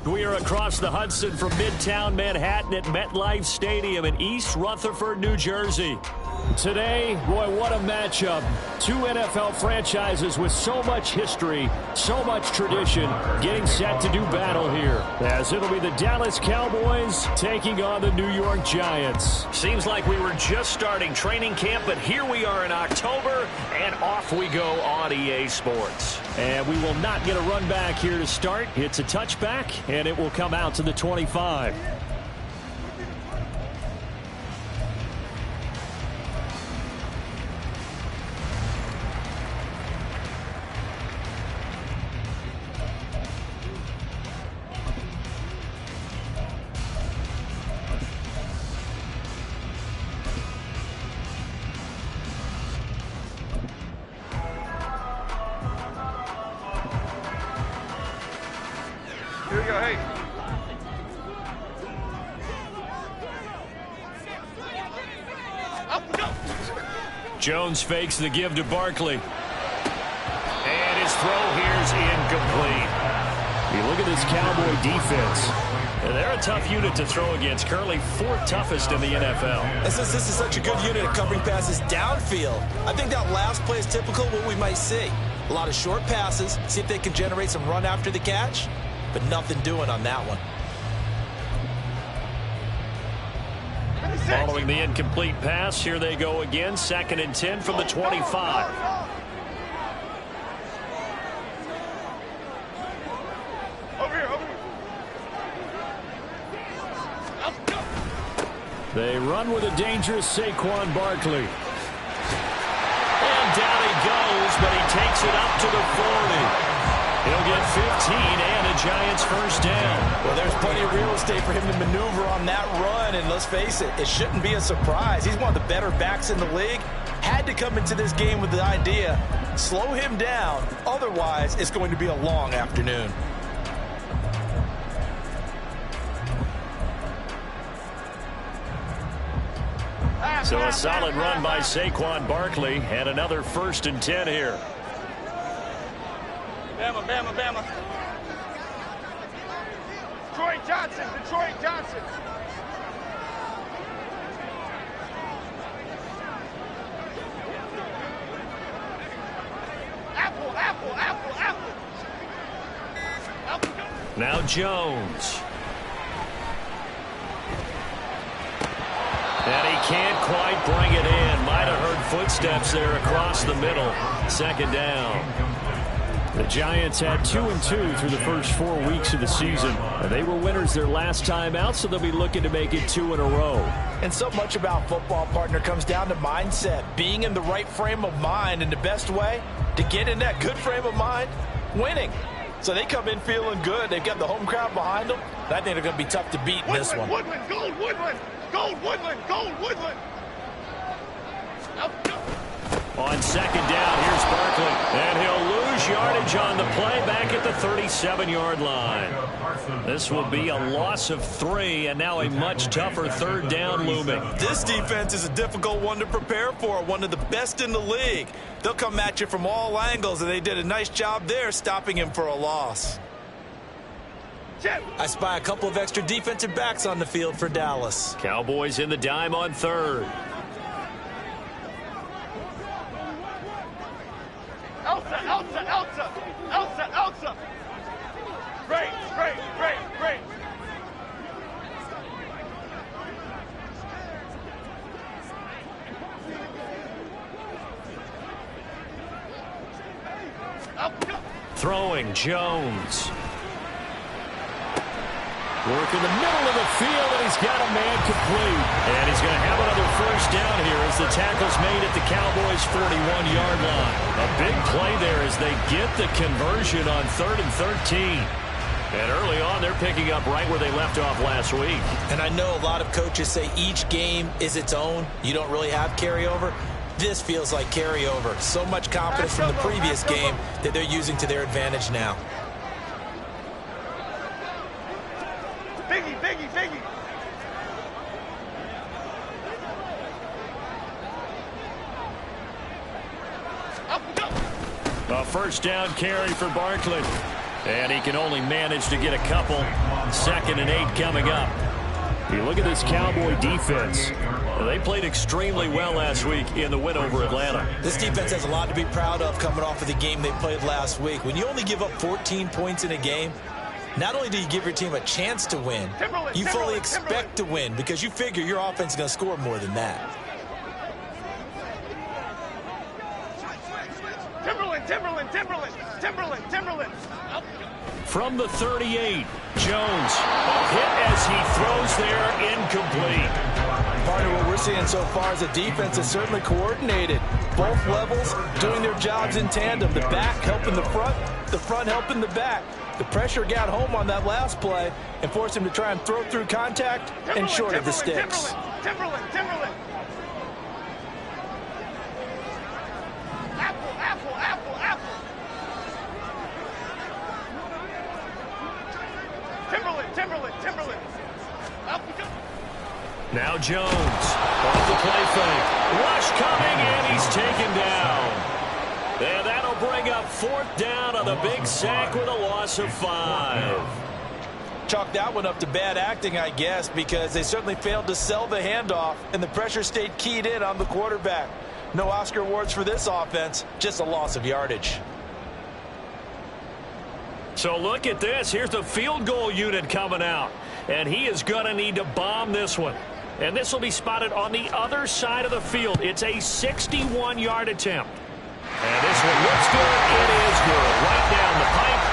We are across the Hudson from Midtown Manhattan at MetLife Stadium in East Rutherford, New Jersey. Today, boy, what a matchup. Two NFL franchises with so much history, so much tradition, getting set to do battle here. As it'll be the Dallas Cowboys taking on the New York Giants. Seems like we were just starting training camp, but here we are in October, and off we go on EA Sports. And we will not get a run back here to start. It's a touchback, and it will come out to the 25. Here we go, hey. Up we go. Jones fakes the give to Barkley. And his throw here's incomplete. You look at this Cowboy defense. They're a tough unit to throw against. Currently fourth toughest in the NFL. And since this is such a good unit at covering passes downfield, I think that last play is typical of what we might see. A lot of short passes, see if they can generate some run after the catch, but nothing doing on that one. Following the incomplete pass, here they go again. 2nd and 10 from the 25. Over here, over here. They run with a dangerous Saquon Barkley. And down he goes, but he takes it up to the 40. He'll get 15 and a Giants first down. Well, there's plenty of real estate for him to maneuver on that run, and let's face it, it shouldn't be a surprise. He's one of the better backs in the league. Had to come into this game with the idea, slow him down, otherwise it's going to be a long afternoon. So a solid run by Saquon Barkley and another 1st and 10 here. Bama, Bama, Bama. Detroit Johnson, Detroit Johnson. Apple, apple, apple, apple. Apple. Now Jones. And he can't quite bring it in. Might have heard footsteps there across the middle. 2nd down. The Giants had 2-2 through the first 4 weeks of the season. They were winners their last time out, so they'll be looking to make it 2 in a row. And so much about football, partner, comes down to mindset, being in the right frame of mind, and the best way to get in that good frame of mind, winning. So they come in feeling good. They've got the home crowd behind them. I think they're going to be tough to beat in this one. Woodland, gold, Woodland, gold, Woodland, gold, Woodland. On 2nd down, here's Barkley. And he'll lose yardage on the play back at the 37-yard line. This will be a loss of 3, and now a much tougher third down looming. This defense is a difficult one to prepare for, one of the best in the league. They'll come at you from all angles, and they did a nice job there stopping him for a loss. I spy a couple of extra defensive backs on the field for Dallas. Cowboys in the dime on third. Elsa, Elsa, Elsa, Elsa, Elsa. Great, great, great, great. Throwing Jones. Work in the middle of the field, and he's got a man complete. And he's going to have another first down here as the tackle's made at the Cowboys' 41-yard line. A big play there as they get the conversion on 3rd and 13. And early on, they're picking up right where they left off last week. And I know a lot of coaches say each game is its own. You don't really have carryover. This feels like carryover. So much confidence from the previous game that they're using to their advantage now. Biggie, Biggie, Biggie. A first down carry for Barkley. And he can only manage to get a couple. 2nd and 8 coming up. You look at this Cowboy defense. They played extremely well last week in the win over Atlanta. This defense has a lot to be proud of coming off of the game they played last week. When you only give up 14 points in a game, not only do you give your team a chance to win, you fully expect to win because you figure your offense is going to score more than that. Timberland, Timberland, Timberland, Timberland, Timberland. From the 38, Jones. A hit as he throws there, incomplete. Part of what we're seeing so far is the defense is certainly coordinated. Both levels doing their jobs in tandem. The back helping the front helping the back. The pressure got home on that last play and forced him to try and throw through contact and short of the sticks. Timberland, Timberland. Apple, apple, apple, apple. Timberland, Timberland, Timberland. Now Jones. Off the play fake. Rush coming, and he's taken down. And that'll bring up 4th down on the big sack with a loss of 5. Chalk that one up to bad acting, I guess, because they certainly failed to sell the handoff, and the pressure stayed keyed in on the quarterback. No Oscar awards for this offense, just a loss of yardage. So look at this. Here's the field goal unit coming out. And he is going to need to bomb this one. And this will be spotted on the other side of the field. It's a 61-yard attempt. And this one looks good. It is good. Right down the pipe.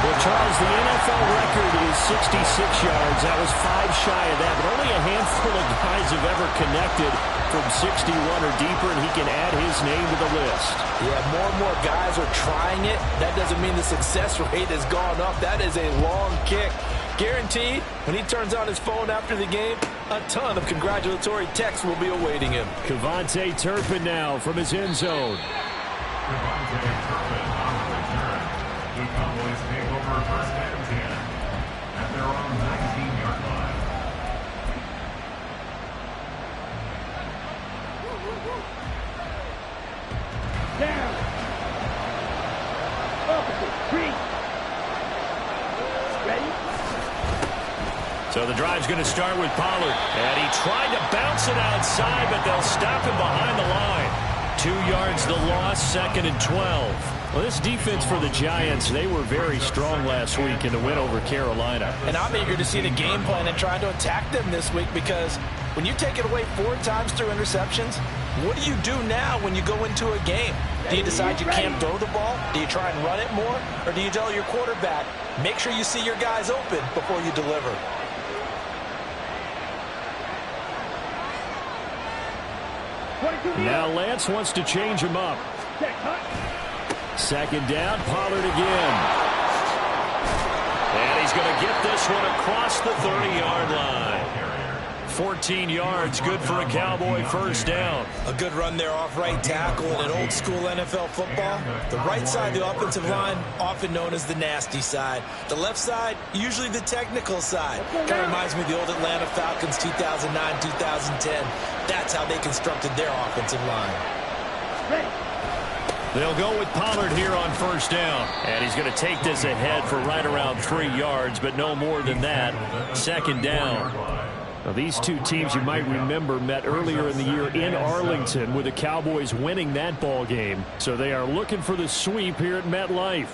Well, Charles, the NFL record is 66 yards. That was 5 shy of that, but only a handful of guys have ever connected from 61 or deeper, and he can add his name to the list. Yeah, more and more guys are trying it. That doesn't mean the success rate has gone up. That is a long kick. Guaranteed, when he turns on his phone after the game, a ton of congratulatory texts will be awaiting him. KaVontae Turpin now from his end zone. KaVontae Turpin on return. The Cowboys take over 1st and 10 at their own 19-yard line. Down. Opposite. Reach. Ready? So the drive's going to start with Pollard. And he tried to bounce it outside, but they'll stop him behind the line. 2 yards the loss, 2nd and 12. Well, this defense for the Giants, they were very strong last week in the win over Carolina. And I'm eager to see the game plan and trying to attack them this week because when you take it away 4 times through interceptions, what do you do now when you go into a game? Do you decide you can't throw the ball? Do you try and run it more? Or do you tell your quarterback, make sure you see your guys open before you deliver? Now Lance wants to change him up. 2nd down, Pollard again. And he's going to get this one across the 30-yard line. 14 yards, good for a Cowboy first down. A good run there off right tackle in an old school NFL football. The right side, the offensive line, often known as the nasty side. The left side, usually the technical side. Kind of reminds me of the old Atlanta Falcons 2009, 2010. That's how they constructed their offensive line. They'll go with Pollard here on first down. And he's going to take this ahead for right around 3 yards, but no more than that. Second down. Now, these two teams, you might remember, met earlier in the year in Arlington with the Cowboys winning that ball game. So they are looking for the sweep here at MetLife.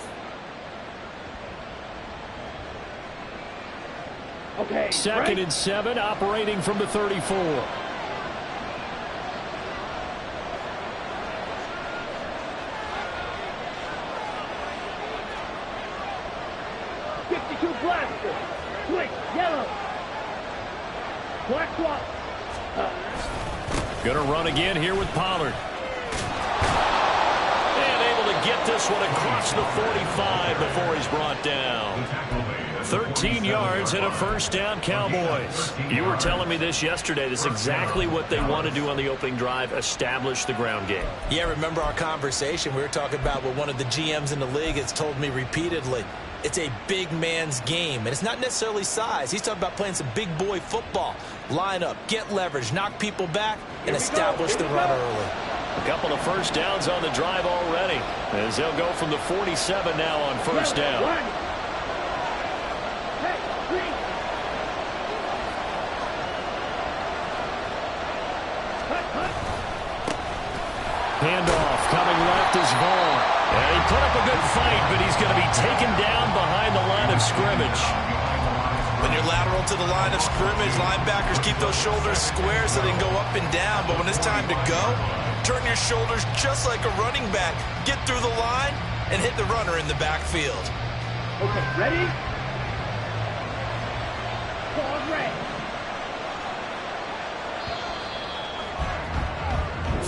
Okay. Second and 7, operating from the 34. Blaster. Switch. Yellow. Black swap. Gonna run again here with Pollard. And able to get this one across the 45 before he's brought down. 13 yards and a first down, Cowboys. You were telling me this yesterday. This is exactly what they want to do on the opening drive, establish the ground game. Yeah, remember our conversation? We were talking about what one of the GMs in the league has told me repeatedly. It's a big man's game, and it's not necessarily size. He's talking about playing some big boy football. Line up, get leverage, knock people back, and establish the run early. A couple of first downs on the drive already, as they'll go from the 47 now on first down. Handoff coming left is Vaughn. And he put up a good fight, but he's going to be taken down behind the line of scrimmage. When you're lateral to the line of scrimmage, linebackers keep those shoulders square so they can go up and down. But when it's time to go, turn your shoulders just like a running back. Get through the line and hit the runner in the backfield. Okay, ready? Pause, ready.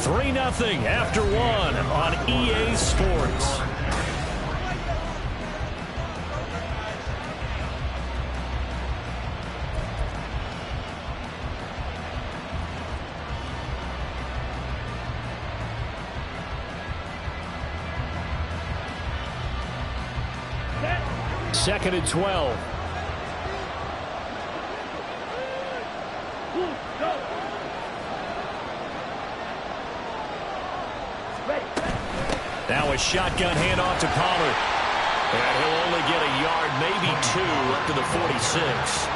3-0 after 1 on EA Sports. Second and 12. Now a shotgun handoff to Pollard. And he'll only get a yard, maybe 2, up to the 46.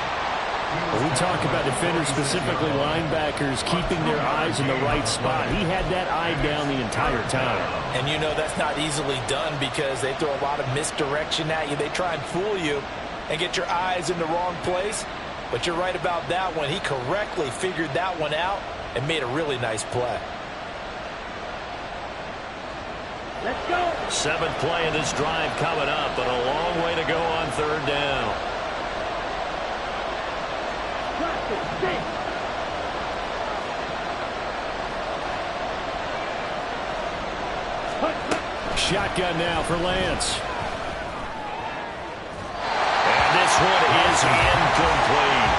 When we talk about defenders, specifically linebackers, keeping their eyes in the right spot. He had that eye down the entire time. And you know that's not easily done because they throw a lot of misdirection at you. They try and fool you and get your eyes in the wrong place. But you're right about that one. He correctly figured that one out and made a really nice play. Let's go. 7th play of this drive coming up, but a long way to go on third down. Shotgun now for Lance. And this one is incomplete.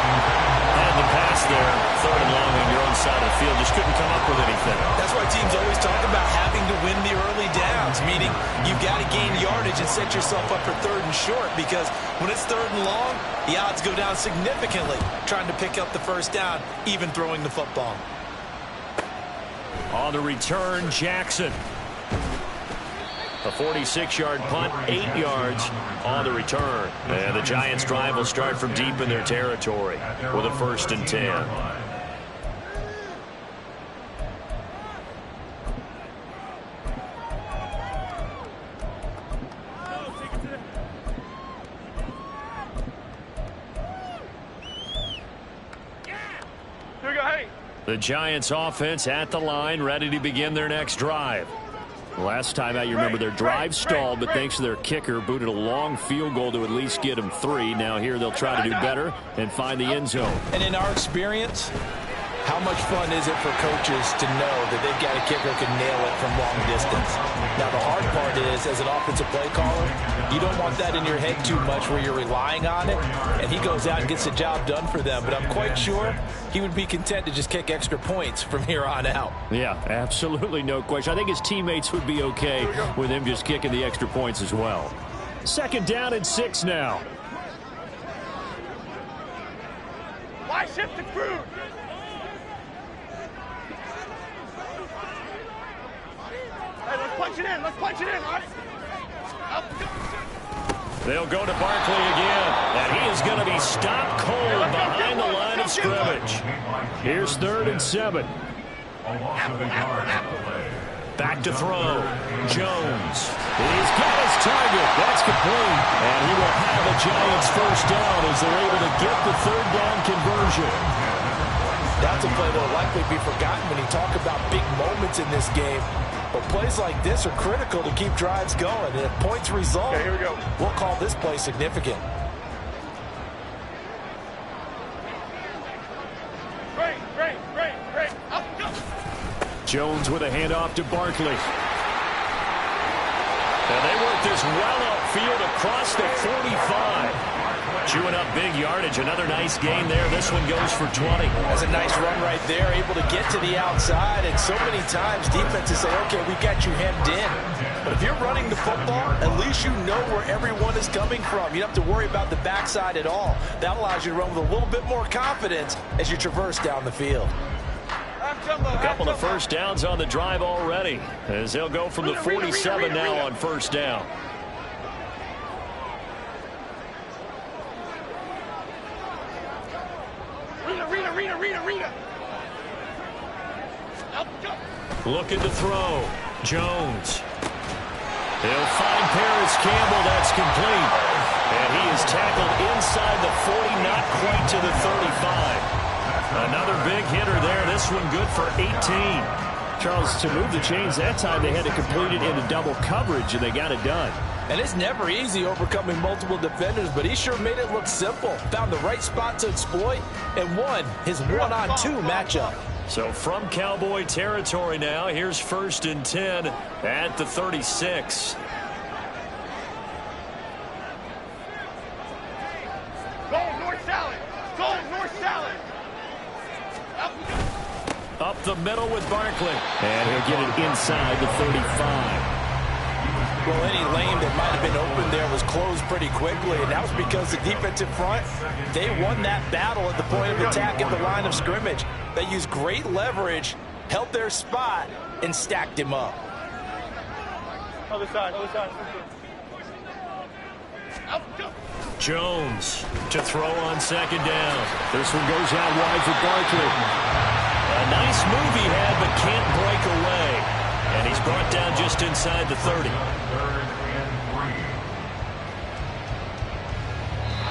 And the pass there, 3rd and long on your own side of the field. Just couldn't come up with anything. That's why teams always talk about having to win the early downs, meaning you've got to gain yardage and set yourself up for 3rd and short, because when it's 3rd and long, the odds go down significantly trying to pick up the first down, even throwing the football. On the return, Jackson. A 46-yard punt, 8 yards on the return. And the Giants' drive will start from deep in their territory with a 1st and 10. Here we go, hey. The Giants' offense at the line, ready to begin their next drive. Last time out, you remember their drive stalled, but thanks to their kicker, booted a long field goal to at least get them 3. Now here they'll try to do better and find the end zone. And in our experience, How much fun is it for coaches to know that they've got a kicker who can nail it from long distance? Now, the hard part is, as an offensive play caller, you don't want that in your head too much where you're relying on it, and he goes out and gets the job done for them. But I'm quite sure he would be content to just kick extra points from here on out. Yeah, absolutely no question. I think his teammates would be okay with him just kicking the extra points as well. 2nd down and 6 now. Why shift the crew? Hey, let's punch it in. Let's punch it in, all right? They'll go to Barkley again, and he is going to be stopped cold behind the line of scrimmage. Here's 3rd and 7. Back to throw. Jones. He's got his target. That's complete. And he will have a Giants 1st down as they're able to get the 3rd down conversion. That's a play that will likely be forgotten when you talk about big moments in this game. But plays like this are critical to keep drives going. And if points result, Okay, here we go. We'll call this play significant. Great. Up, go. Jones with a handoff to Barkley. And they work this well upfield across the 45. Chewing up big yardage. Another nice gain there. This one goes for 20. That's a nice run right there. Able to get to the outside. And so many times defenses say, okay, we've got you hemmed in. But if you're running the football, at least you know where everyone is coming from. You don't have to worry about the backside at all. That allows you to run with a little bit more confidence as you traverse down the field. A couple of 1st downs on the drive already, as they'll go from the 47 now on 1st down. Rita. Up, go. Looking to throw. Jones. He'll find Paris Campbell. That's complete. And he is tackled inside the 40, not quite to the 35. Another big hitter there. This one good for 18. Charles, to move the chains that time, they had to complete it into double coverage, and they got it done. And it's never easy overcoming multiple defenders, but he sure made it look simple. Found the right spot to exploit and won his 1-on-2 matchup. So from Cowboy territory now, here's 1st and 10 at the 36. Go north salad. Up the middle with Barkley. And he'll get it inside the 35. Well, any lane that might have been open there was closed pretty quickly, and that was because the defensive front, they won that battle at the point of attack at the line of scrimmage. They used great leverage, held their spot, and stacked him up. Other side. Up, go. Jones to throw on 2nd down. This one goes out wide for Barkley. A nice move he had, but can't break away. And he's brought down just inside the 30.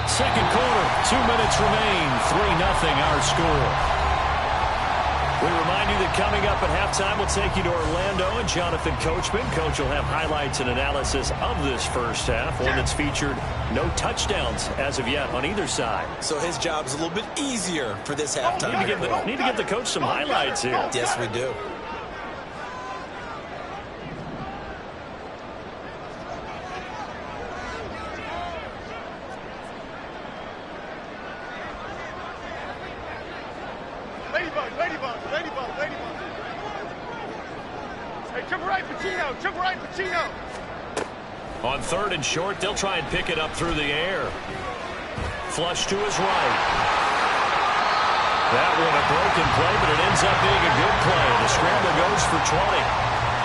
2nd quarter, 2 minutes remain. 3-0 our score. We remind you that coming up at halftime, we'll take you to Orlando and Jonathan Coachman. Coach will have highlights and analysis of this 1st half, one that's featured no touchdowns as of yet on either side. So his job's a little bit easier for this halftime. Need to give the coach some highlights here. Yes, we do. Ladybug. Hey, triple right, Pacino. On 3rd and short, they'll try and pick it up through the air. Flush to his right. That one a broken play, but it ends up being a good play. The scramble goes for 20.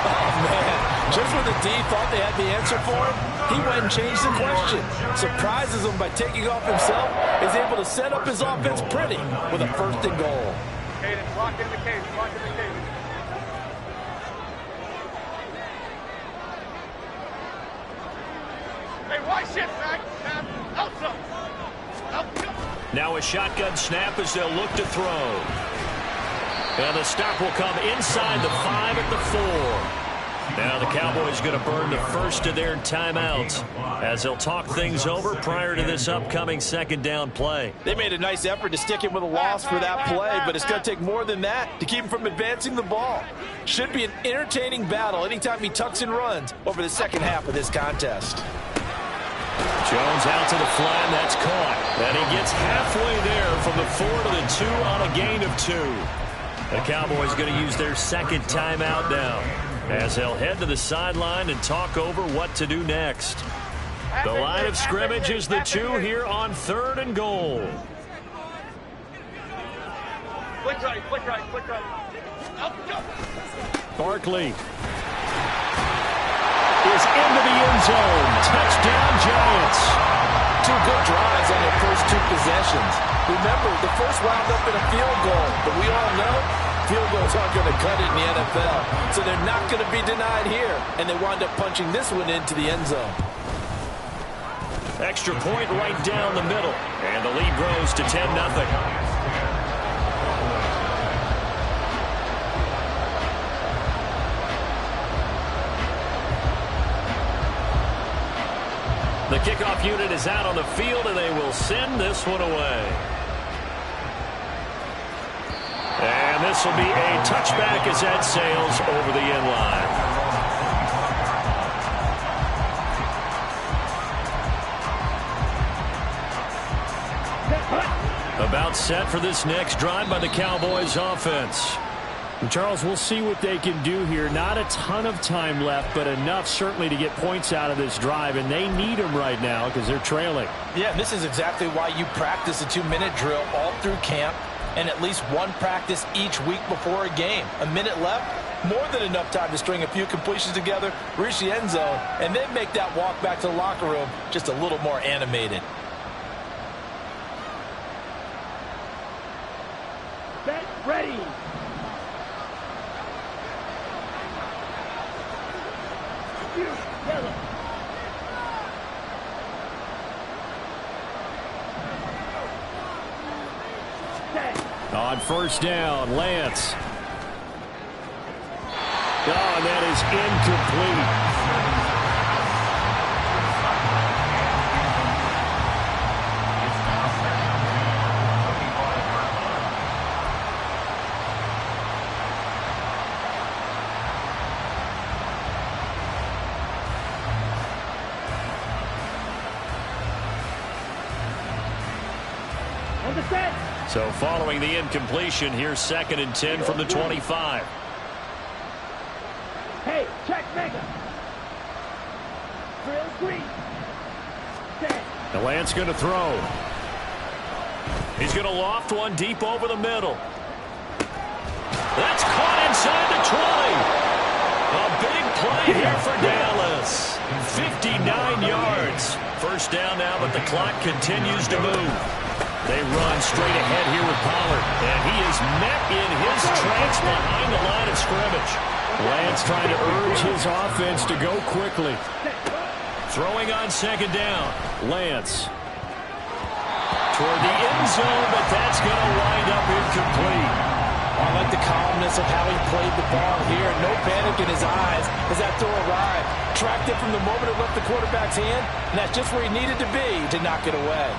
Oh, man. Just when the D thought they had the answer for him, he went and changed the question. Surprises him by taking off himself. Is able to set up his offense pretty with a 1st and goal. Caden, lock in the cage. Hey, why shift back? Elsa. Now a shotgun snap as they'll look to throw. And the stop will come inside the 5 at the 4. Now the Cowboys going to burn the first of their timeouts as they'll talk things over prior to this upcoming second down play. They made a nice effort to stick him with a loss for that play, but it's going to take more than that to keep him from advancing the ball. Should be an entertaining battle anytime he tucks and runs over the second half of this contest. Jones out to the flat, that's caught. And he gets halfway there from the 4 to the 2 on a gain of 2. The Cowboys going to use their second timeout now as they'll head to the sideline and talk over what to do next. The line of scrimmage is the 2 here on 3rd and goal. Click right, click right, click right. Barkley is into the end zone. Touchdown, Giants. 2 good drives on their first 2 possessions. Remember, the first wound up in a field goal, but we all know field goals aren't going to cut it in the NFL. So they're not going to be denied here, and they wind up punching this one into the end zone. Extra point right down the middle, and the lead grows to 10-0. The kickoff unit is out on the field, and they will send this one away. And this will be a touchback as that sails over the end line. About set for this next drive by the Cowboys offense. Charles, we'll see what they can do here. Not a ton of time left, but enough certainly to get points out of this drive, and they need them right now because they're trailing. Yeah, this is exactly why you practice a 2-minute drill all through camp and at least one practice each week before a game. A minute left, more than enough time to string a few completions together, reach the end zone, and then make that walk back to the locker room just a little more animated. Set, ready. Yellow. On first down, Lance. Oh, and that is incomplete. So following the incompletion, here's 2nd and 10 from the 25. Hey, check mega. Drill green. Set. The Lance going to throw. He's going to loft one deep over the middle. That's caught inside the 20. A big play here for Dallas. 59 yards. First down now, but the clock continues to move. They run straight ahead here with Pollard, and he is met in his tracks behind the line of scrimmage. Lance trying to urge his offense to go quickly. Throwing on 2nd down. Lance. Toward the end zone, but that's going to wind up incomplete. I like the calmness of how he played the ball here. No panic in his eyes as that throw arrived. Tracked it from the moment it left the quarterback's hand, and that's just where he needed to be to knock it away.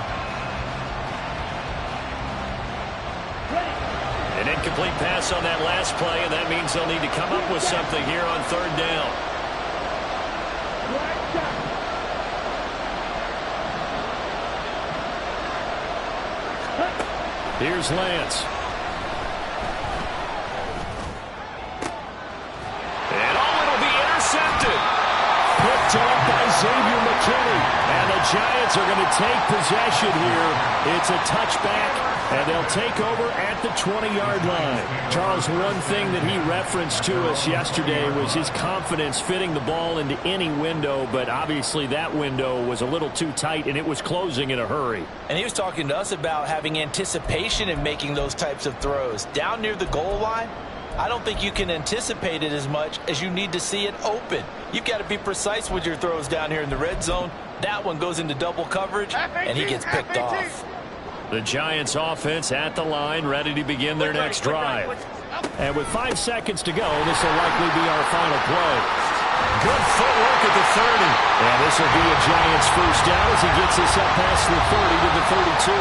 An incomplete pass on that last play, and that means they'll need to come up with something here on 3rd down. Here's Lance. And it'll be intercepted. Picked up by Xavier McKinney. And the Giants are going to take possession here. It's a touchback. And they'll take over at the 20-yard line. Charles, one thing that he referenced to us yesterday was his confidence fitting the ball into any window, but obviously that window was a little too tight, and it was closing in a hurry. And he was talking to us about having anticipation in making those types of throws. Down near the goal line, I don't think you can anticipate it as much as you need to see it open. You've got to be precise with your throws down here in the red zone. That one goes into double coverage, and he gets picked off. The Giants offense at the line, ready to begin their next drive. And with 5 seconds to go, this will likely be our final play. Good footwork at the 30. And this will be a Giants first down as he gets us up past the 30 to the 32.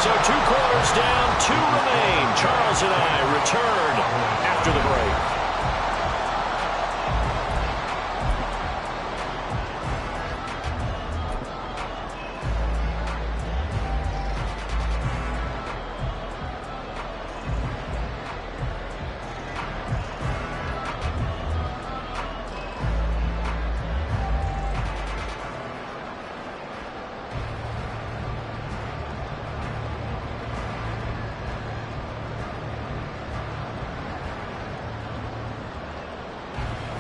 So 2 quarters down, 2 remain. Charles and I return after the break.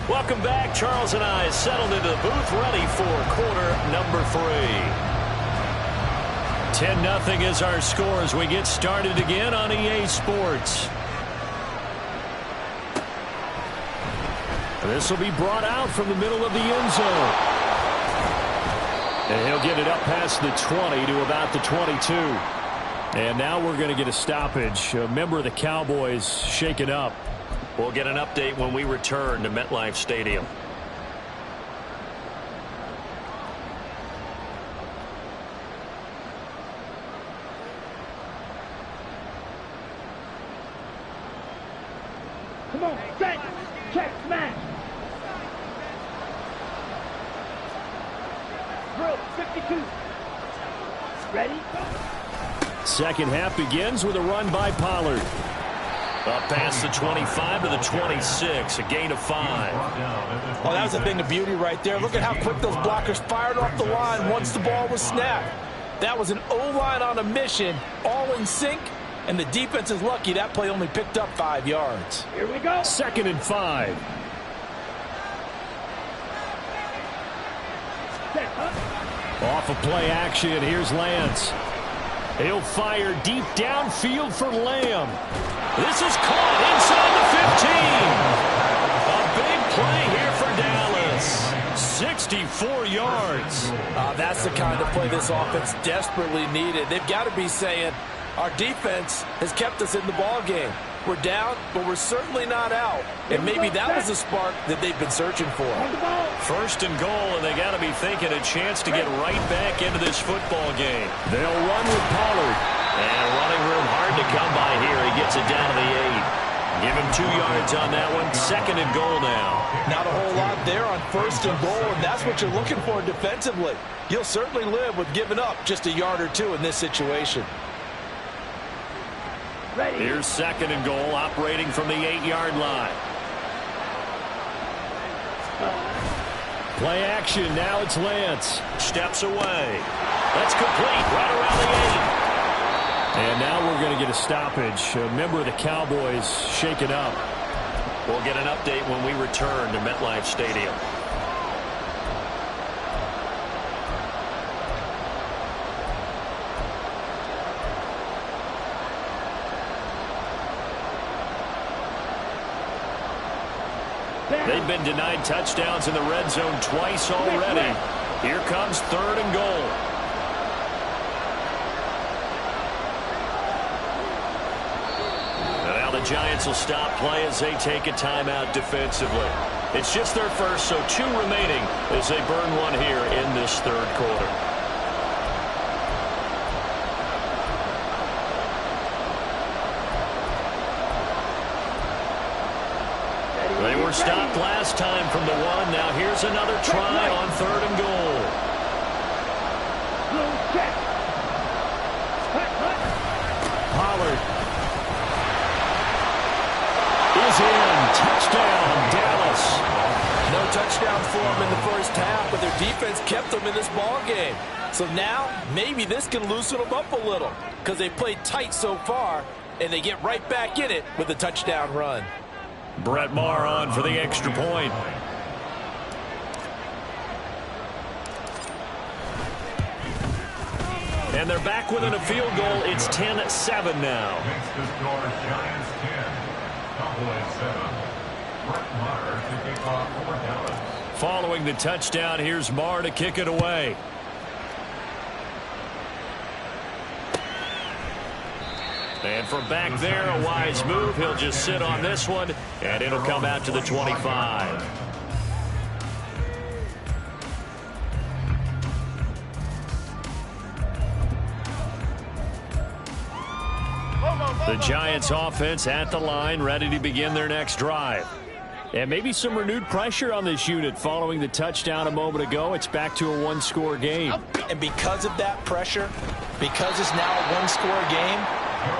Welcome back. Charles and I settled into the booth, ready for quarter number 3. 10-0 is our score as we get started again on EA Sports. This will be brought out from the middle of the end zone. And he'll get it up past the 20 to about the 22. And now we're going to get a stoppage. A member of the Cowboys shaken up. We'll get an update when we return to MetLife Stadium. Come on, set, check, smash. Drill, 52. Ready? Second half begins with a run by Pollard. Up past the 25 to the 26, a gain of 5. Oh, that was a thing of beauty right there. Look at how quick those blockers fired off the line once the ball was snapped. That was an O-line on a mission, all in sync, and the defense is lucky that play only picked up 5 yards. Here we go. 2nd and 5. Set, huh? Off of play action, here's Lance. He'll fire deep downfield for Lamb. This is caught inside the 15. A big play here for Dallas. 64 yards. That's the kind of play this offense desperately needed. They've got to be saying, our defense has kept us in the ball game. We're down, but we're certainly not out. And maybe that was the spark that they've been searching for. 1st and goal, and they got to be thinking a chance to get right back into this football game. They'll run with Pollard. And running room hard to come by here. He gets it down to the 8. Give him 2 yards on that one. 2nd and goal now. Not a whole lot there on 1st and goal, and that's what you're looking for defensively. You'll certainly live with giving up just a yard or 2 in this situation. Ready. Here's 2nd and goal, operating from the 8-yard line. Play action, now it's Lance. Steps away. That's complete, right around the 8. And now we're going to get a stoppage. A member of the Cowboys shaken up. We'll get an update when we return to MetLife Stadium. They've been denied touchdowns in the red zone twice already. Here comes 3rd and goal. Now the Giants will stop play as they take a timeout defensively. It's just their first, so 2 remaining as they burn one here in this 3rd quarter. They were stopped last time from the 1. Now here's another try on 3rd and goal. Pollard is in. Touchdown, Dallas. No touchdown for them in the first half, but their defense kept them in this ball game. So now maybe this can loosen them up a little because they played tight so far, and they get right back in it with a touchdown run. Brett Maher on for the extra point. And they're back within a field goal. It's 10-7 now. Makes the score Giants 10, Cowboys 7. Brett Maher to kick off for Dallas. Following the touchdown, here's Maher to kick it away. And from back there, a wise move. He'll just sit on this one, and it'll come out to the 25. The Giants offense at the line, ready to begin their next drive. And maybe some renewed pressure on this unit following the touchdown a moment ago. It's back to a one-score game. And because of that pressure, because it's now a one-score game,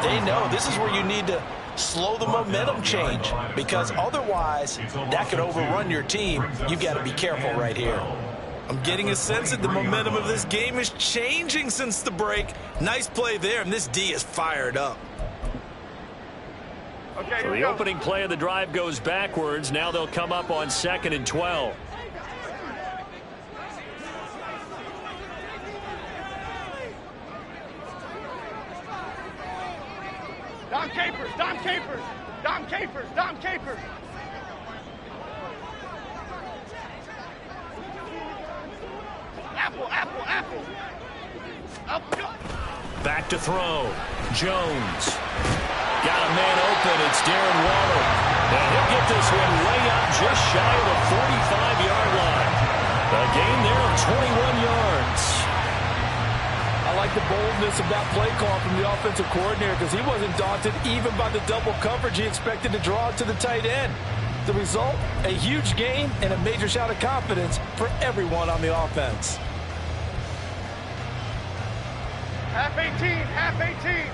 they know this is where you need to slow the momentum change, because otherwise that could overrun your team. You've got to be careful right here. I'm getting a sense that the momentum of this game is changing since the break. Nice play there, and this D is fired up. Okay, So the opening play of the drive goes backwards. Now they'll come up on 2nd and 12. Dom Capers, Dom Capers, Dom Capers, Dom Capers. Apple, apple, apple. Up, go. Back to throw. Jones. Got a man open. It's Darren Waller. And he'll get this one way up just shy of the 45-yard line. A gain there of 21 yards. I like the boldness of that play call from the offensive coordinator, because he wasn't daunted even by the double coverage he expected to draw to the tight end. The result, a huge gain and a major shout of confidence for everyone on the offense. Half 18, half 18.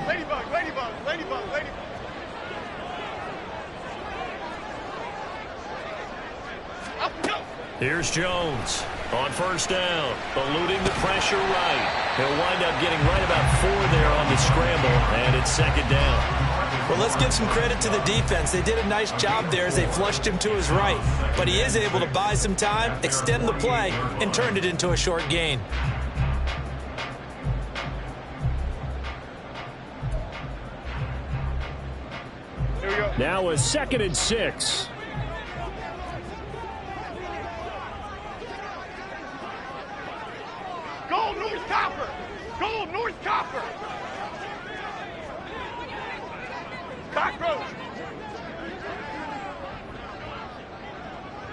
Ladybug, ladybug, ladybug, ladybug. Up, go. Here's Jones on first down, eluding the pressure right. He'll wind up getting right about 4 there on the scramble, and it's 2nd down. Well, let's give some credit to the defense. They did a nice job there as they flushed him to his right. But he is able to buy some time, extend the play, and turned it into a short gain. Here we go. Now a 2nd and 6. Goal North Copper. Goal North Copper. Cockroach.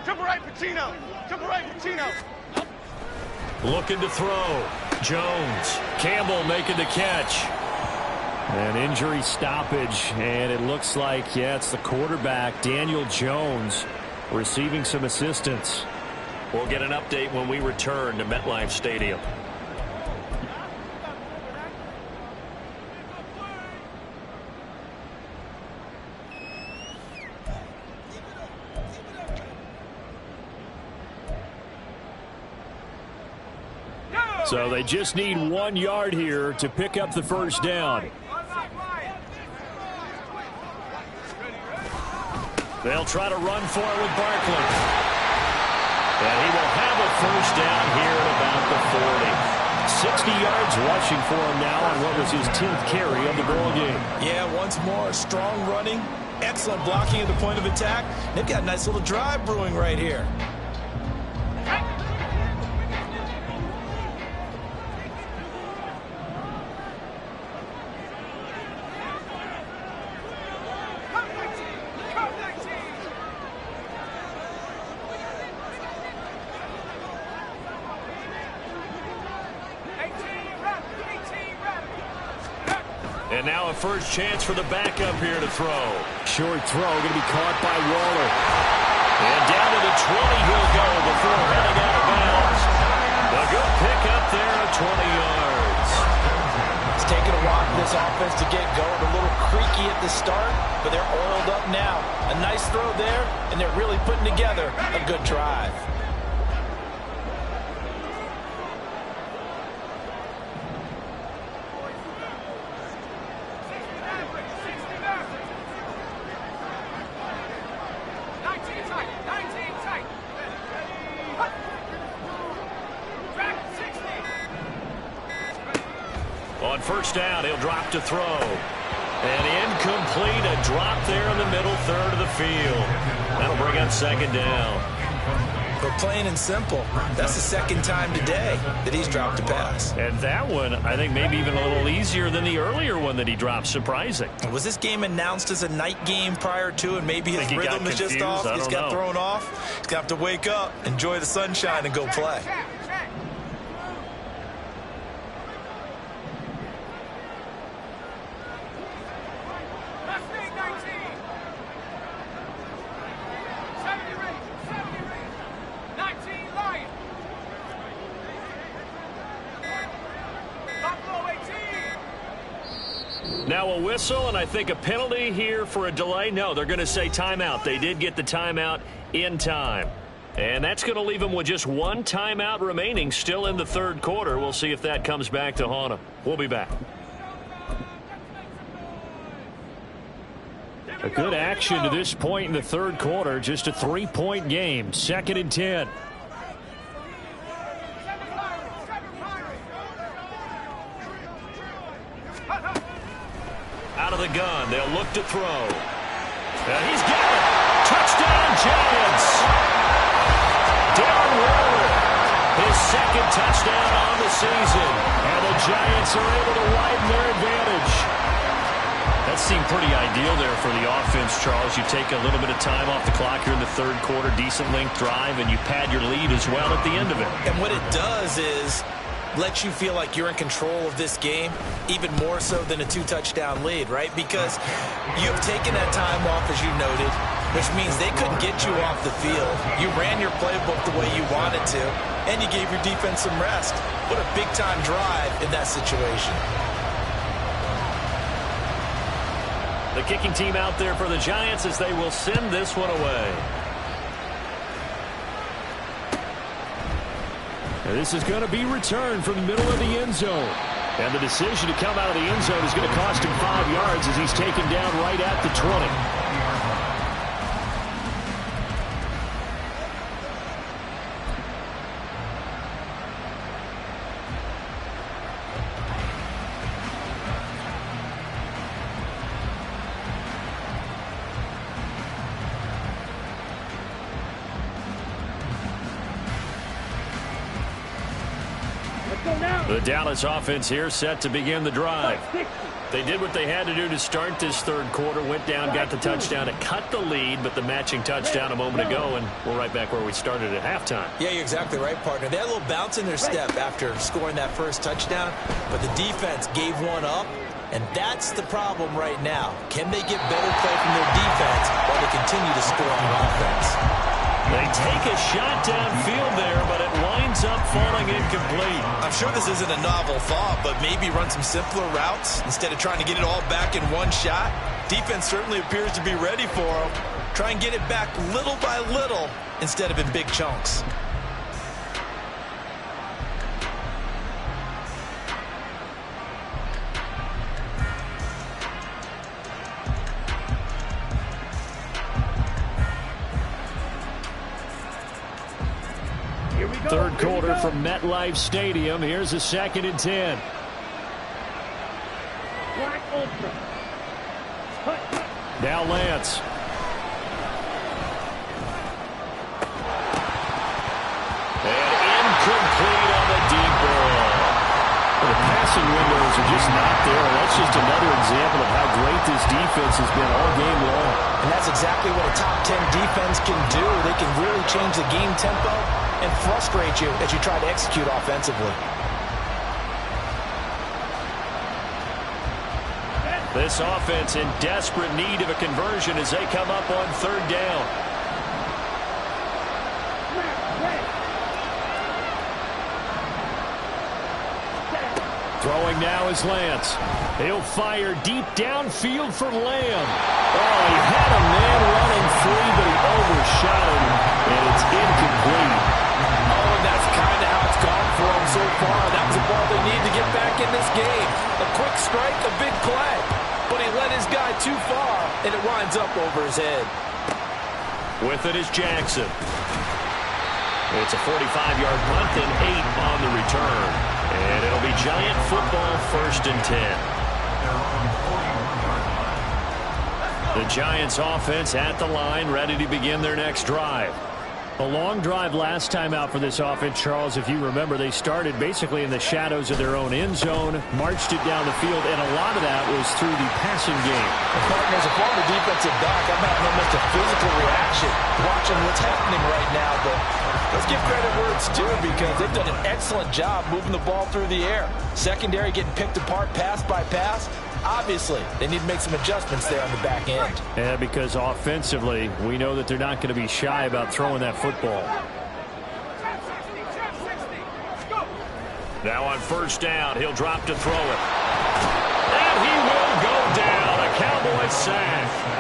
Triple right Pacino. Triple right Pacino. Looking to throw. Jones. Campbell making the catch. An injury stoppage, and it looks like, yeah, it's the quarterback, Daniel Jones, receiving some assistance. We'll get an update when we return to MetLife Stadium. So they just need 1 yard here to pick up the first down. They'll try to run for it with Barkley. And he will have a first down here at about the 40. 60 yards rushing for him now on what was his 10th carry of the ball game. Yeah, once more, strong running, excellent blocking at the point of attack. They've got a nice little drive brewing right here. And now a first chance for the backup here to throw. Short throw going to be caught by Waller. And down to the 20 he'll go before heading out of bounds. A good pickup there of 20 yards. It's taken a while for this offense to get going. A little creaky at the start, but they're oiled up now. A nice throw there, and they're really putting together a good drive. On first down, he'll drop to throw. And incomplete, a drop there in the middle third of the field. That'll bring up 2nd down. But plain and simple, that's the 2nd time today that he's dropped a pass. And that one, I think maybe even a little easier than the earlier one that he dropped. Surprising. Was this game announced as a night game prior to, and maybe his rhythm is just off? He's got thrown off. He's got to wake up, enjoy the sunshine, and go play. Now a whistle, and I think a penalty here for a delay. No, they're going to say timeout. They did get the timeout in time. And that's going to leave them with just one timeout remaining still in the third quarter. We'll see if that comes back to haunt them. We'll be back. A good action to this point in the third quarter. Just a 3-point game. 2nd and 10. Out of the gun. They'll look to throw. And he's got it. Touchdown, Giants. Darren Waller, his 2nd touchdown on the season. And the Giants are able to widen their advantage. That seemed pretty ideal there for the offense, Charles. You take a little bit of time off the clock here in the third quarter, decent length drive, and you pad your lead as well at the end of it. And what it does is let you feel like you're in control of this game, even more so than a 2-touchdown lead, right? Because you've taken that time off, as you noted, which means they couldn't get you off the field. You ran your playbook the way you wanted to, and you gave your defense some rest. What a big-time drive in that situation. The kicking team out there for the Giants as they will send this one away. And this is going to be returned from the middle of the end zone. And the decision to come out of the end zone is going to cost him 5 yards as he's taken down right at the 20. The Dallas offense here set to begin the drive. They did what they had to do to start this third quarter, went down, got the touchdown to cut the lead, but the matching touchdown a moment ago, and we're right back where we started at halftime. Yeah, you're exactly right, partner. They had a little bounce in their step after scoring that first touchdown, but the defense gave one up, and that's the problem right now. Can they get better play from their defense while they continue to score on offense? They take a shot downfield there, but it winds up falling incomplete. I'm sure this isn't a novel thought, but maybe run some simpler routes instead of trying to get it all back in one shot. Defense certainly appears to be ready for them. Try and get it back little by little instead of in big chunks. Third quarter from MetLife Stadium. Here's a 2nd and 10. Now Lance. And incomplete on the deep ball. The passing windows are just not there. That's just another example of how great this defense has been all game long. And that's exactly what a top 10 defense can do. They can really change the game tempo and frustrate you as you try to execute offensively. This offense in desperate need of a conversion as they come up on third down. Throwing now is Lance. He'll fire deep downfield for Lamb. Oh, he had a man running free, but he overshot him, and it's incomplete. Oh, and that's kind of how it's gone for them so far. That was a ball they need to get back in this game. A quick strike, a big play. But he led his guy too far, and it winds up over his head. With it is Jackson. It's a 45-yard punt and 8 on the return. And it'll be Giant football, 1st and 10. The Giants offense at the line, ready to begin their next drive. A long drive last time out for this offense, Charles. If you remember, they started basically in the shadows of their own end zone, marched it down the field, and a lot of that was through the passing game. As a former defensive back, I'm having almost a physical reaction watching what's happening right now. But let's give credit where it's due because they've done an excellent job moving the ball through the air. Secondary getting picked apart pass by pass. Obviously, they need to make some adjustments there on the back end. Yeah, because offensively, we know that they're not going to be shy about throwing that football. Now on first down, he'll drop to throw it. And he will go sack.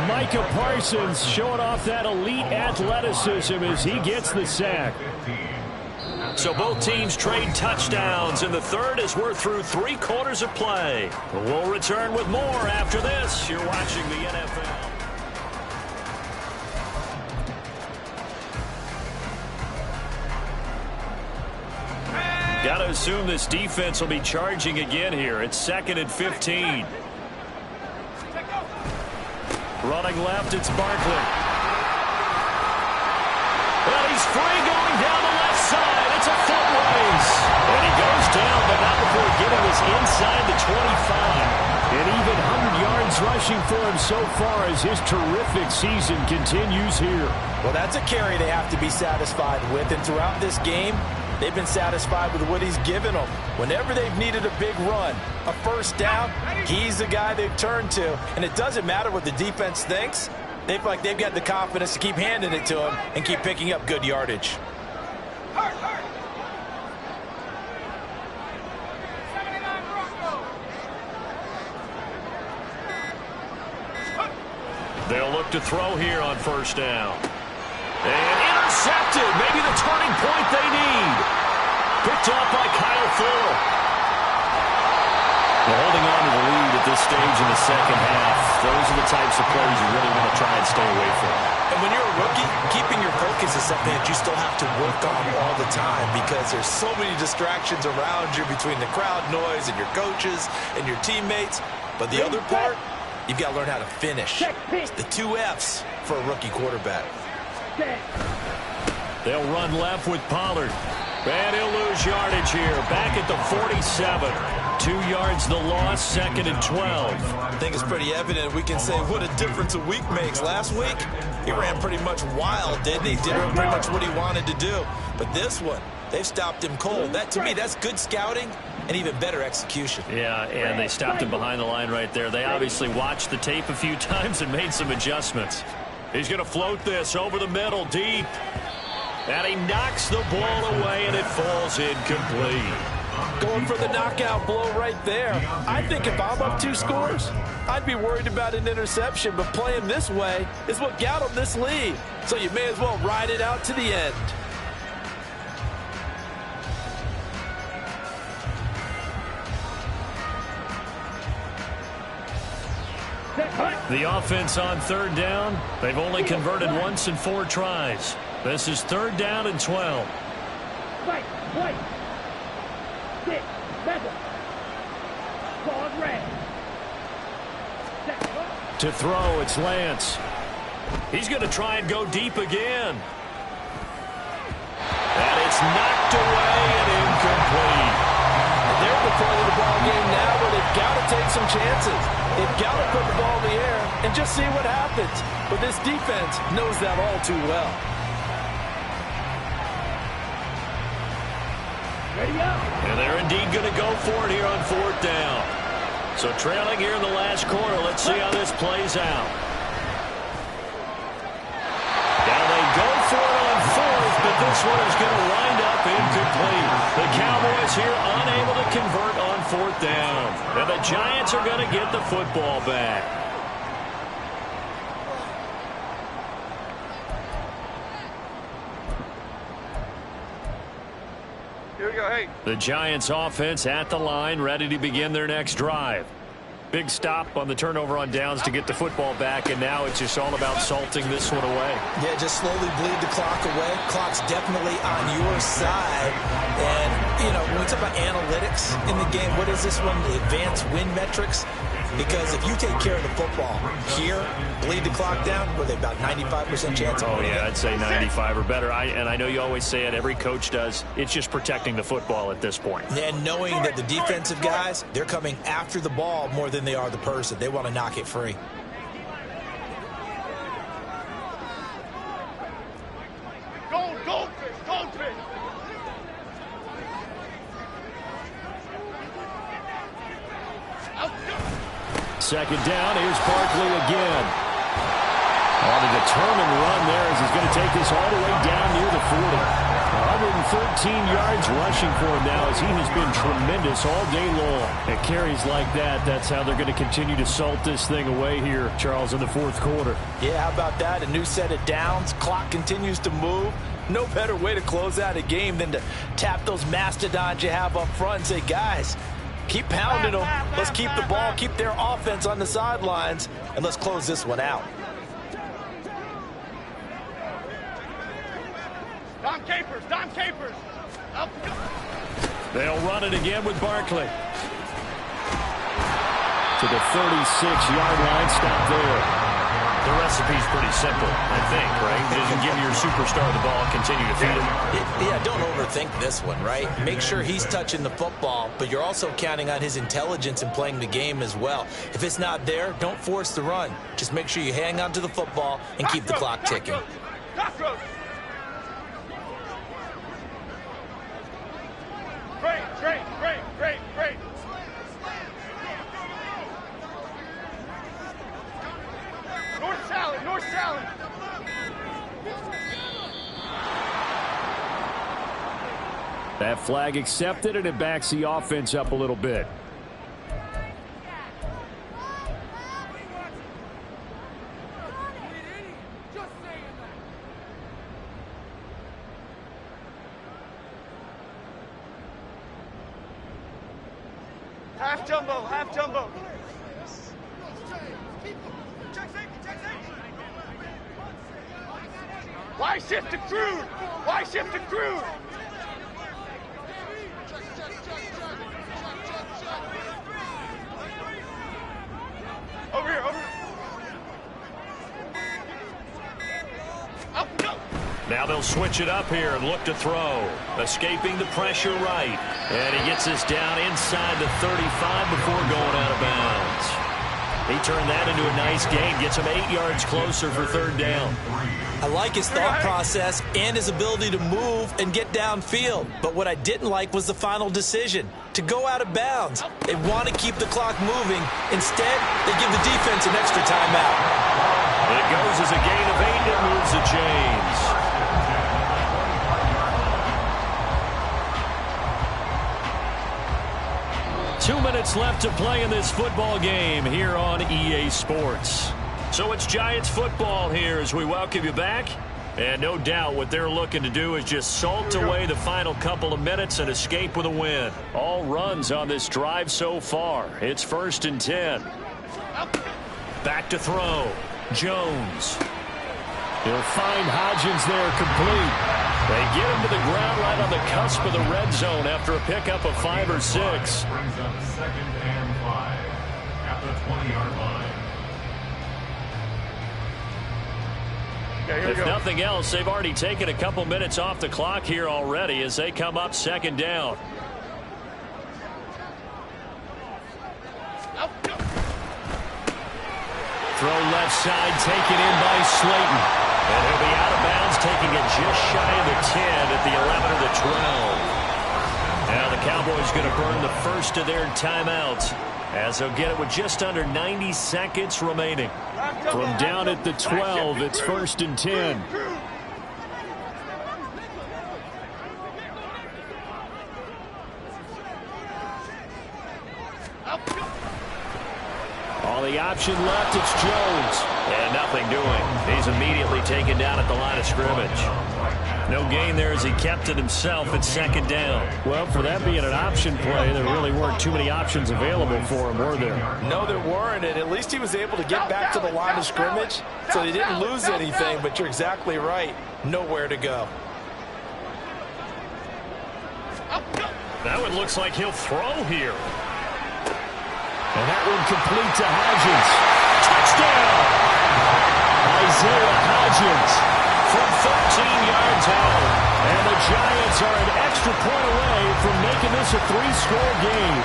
Micah Parsons showing off that elite athleticism as he gets the sack. So both teams trade touchdowns in the third as we're through 3 quarters of play. We'll return with more after this. You're watching the NFL. Got to assume this defense will be charging again here. It's 2nd and 15. Running left, it's Barkley. Well, he's free going down the left side. It's a foot race. And he goes down, but not before getting us inside the 25. And even 100 yards rushing for him so far as his terrific season continues here. Well, that's a carry they have to be satisfied with. And throughout this game, they've been satisfied with what he's given them. Whenever they've needed a big run, a first down, he's the guy they've turned to. And it doesn't matter what the defense thinks. They feel like they've got the confidence to keep handing it to him and keep picking up good yardage. They'll look to throw here on first down. And intercepted. Maybe the turning point they need. Picked off by Kyle Fuller. They're holding on to the lead at this stage in the second half. Those are the types of plays you really want to try and stay away from. And when you're a rookie, keeping your focus is something that you still have to work on all the time because there's so many distractions around you between the crowd noise and your coaches and your teammates. But the other part, you've got to learn how to finish. It's the 2 F's for a rookie quarterback. They'll run left with Pollard. And he'll lose yardage here. Back at the 47. 2 yards the loss, 2nd and 12. I think it's pretty evident we can say what a difference a week makes. Last week, he ran pretty much wild, didn't he? Did pretty much what he wanted to do. But this one, they've stopped him cold. That, to me, that's good scouting and even better execution. Yeah, and they stopped him behind the line right there. They obviously watched the tape a few times and made some adjustments. He's going to float this over the middle, deep. And he knocks the ball away, and it falls incomplete. Going for the knockout blow right there. I think if I'm up 2 scores, I'd be worried about an interception, but playing this way is what got him this lead. So you may as well ride it out to the end. The offense on third down, they've only converted once in 4 tries. This is 3rd down and 12. Right. Sit. Bezel. Pause red. To throw, it's Lance. He's going to try and go deep again. And it's knocked away and incomplete. They're at the point of the ball game now where they've got to take some chances. They've got to put the ball in the air and just see what happens. But this defense knows that all too well. And they're indeed going to go for it here on 4th down. So trailing here in the last quarter. Let's see how this plays out. Now they go for it on 4th, but this one is going to wind up incomplete. The Cowboys here unable to convert on 4th down. And the Giants are going to get the football back. Here we go, hey. The Giants offense at the line, ready to begin their next drive. Big stop on the turnover on downs to get the football back, and now it's just all about salting this one away. Yeah, just slowly bleed the clock away. Clock's definitely on your side. And, you know, when we talk about analytics in the game, what is this one? The advanced win metrics? Because if you take care of the football here, bleed the clock down, with about 95% chance of winning. Oh, yeah, I'd say 95 or better. And I know you always say it, every coach does. It's just protecting the football at this point. And knowing that the defensive guys, they're coming after the ball more than they are the person. They want to knock it free. Goldfish. 2nd down, here's Barkley again. On a determined run there as he's going to take this all the way down near the 40. 113 yards rushing for him now as he has been tremendous all day long. At carries like that, that's how they're going to continue to salt this thing away here, Charles, in the fourth quarter. Yeah, how about that? A new set of downs. Clock continues to move. No better way to close out a game than to tap those mastodons you have up front and say, guys, keep pounding them. Let's keep the ball, keep their offense on the sidelines, and let's close this one out. Dom Capers, Dom Capers. Up. They'll run it again with Barkley. To the 36-yard line, stop there. The recipe's pretty simple, I think, right? Just give your superstar the ball and continue to feed him. Yeah, don't overthink this one, right? Make sure he's touching the football, but you're also counting on his intelligence in playing the game as well. If it's not there, don't force the run. Just make sure you hang on to the football and keep the clock ticking. Cockroach. Great. North salad. That flag accepted, and it backs the offense up a little bit. Half jumbo. Why shift to crude? Over here. Up, go. Now they'll switch it up here and look to throw. Escaping the pressure right. And he gets us down inside the 35 before going out of bounds. He turned that into a nice gain. Gets him 8 yards closer for third down. I like his thought process and his ability to move and get downfield. But what I didn't like was the final decision, to go out of bounds. They want to keep the clock moving. Instead, they give the defense an extra timeout. It goes as a gain of 8 and moves the chains. Two minutes left to play in this football game here on EA Sports. So it's Giants football here as we welcome you back. And no doubt what they're looking to do is just salt away the final couple of minutes and escape with a win. All runs on this drive so far. It's 1st and 10. Back to throw. Jones. He'll find Hodgins there complete. They get him to the ground right on the cusp of the red zone after a pickup of 5 or 6. Brings up 2nd and 5 at the 20-yard line. If nothing else, they've already taken a couple minutes off the clock here already as they come up 2nd down. Throw left side, taken in by Slayton. And he'll be out of bounds, taking it just shy of the 10 at the 11 or the 12. Now the Cowboys going to burn the first of their timeouts as they'll get it with just under 90 seconds remaining. From down at the 12, it's 1st and 10. All the option left, it's Jones. And nothing doing. He's immediately taken down at the line of scrimmage. No gain there as he kept it himself at 2nd down. Well, for that being an option play, there really weren't too many options available for him, were there? No, there weren't, and at least he was able to get back to the line of scrimmage, so they didn't lose anything, but you're exactly right. Nowhere to go. That one looks like he'll throw here. And that one complete to Hodgins. Touchdown! Isaiah Hodgins from 13 yards out. And the Giants are an extra point away from making this a 3-score game.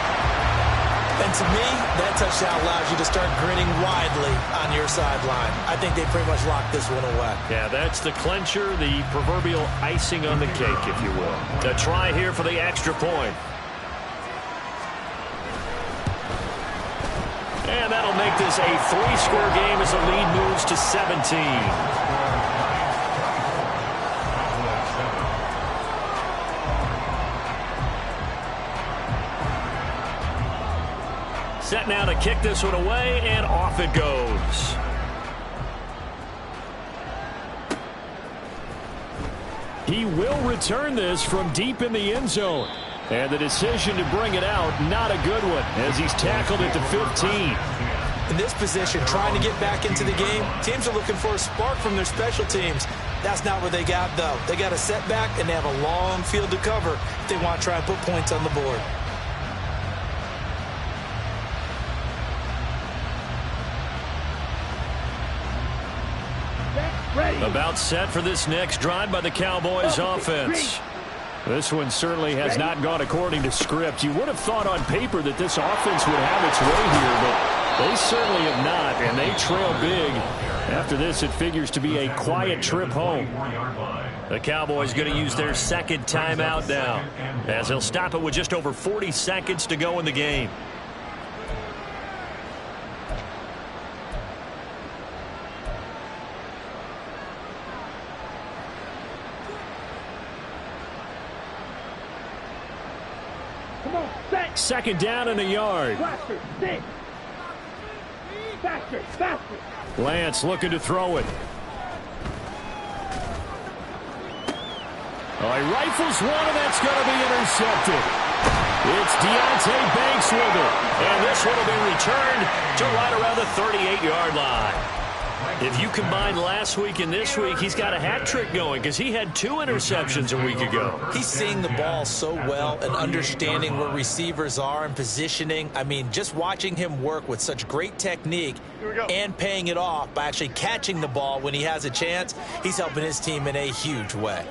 And to me, that touchdown allows you to start grinning widely on your sideline. I think they pretty much locked this one away. Yeah, that's the clincher, the proverbial icing on the cake, if you will. To try here for the extra point. And that'll make this a 3-score game as the lead moves to 17. set now to kick this one away, and off it goes. He will return this from deep in the end zone. And the decision to bring it out, not a good one, as he's tackled it to 15. In this position, trying to get back into the game, teams are looking for a spark from their special teams. That's not what they got, though. They got a setback, and they have a long field to cover if they want to try and put points on the board. About set for this next drive by the Cowboys offense. This one certainly has not gone according to script. You would have thought on paper that this offense would have its way here, but they certainly have not, and they trail big. After this, it figures to be a quiet trip home. The Cowboys going to use their second timeout now, as they'll stop it with just over 40 seconds to go in the game. Second down and a yard. Lance looking to throw it. Oh, he rifles one, and that's going to be intercepted. It's Deonte Banks with it. And this one will be returned to right around the 38-yard line. If you combine last week and this week, he's got a hat trick going because he had 2 interceptions a week ago. He's seeing the ball so well and understanding where receivers are and positioning. I mean, just watching him work with such great technique and paying it off by actually catching the ball when he has a chance, he's helping his team in a huge way.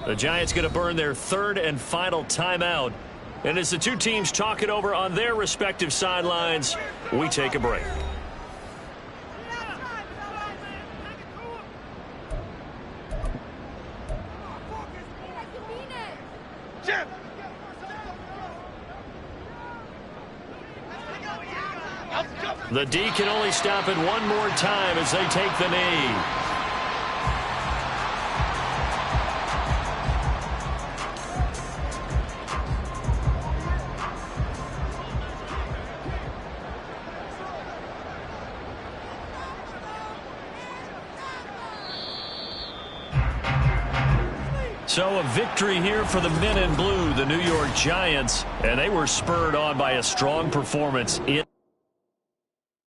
The Giants going to burn their third and final timeout. And as the two teams talk it over on their respective sidelines, we take a break. The D can only stop it one more time as they take the knee. So a victory here for the men in blue, the New York Giants, and they were spurred on by a strong performance in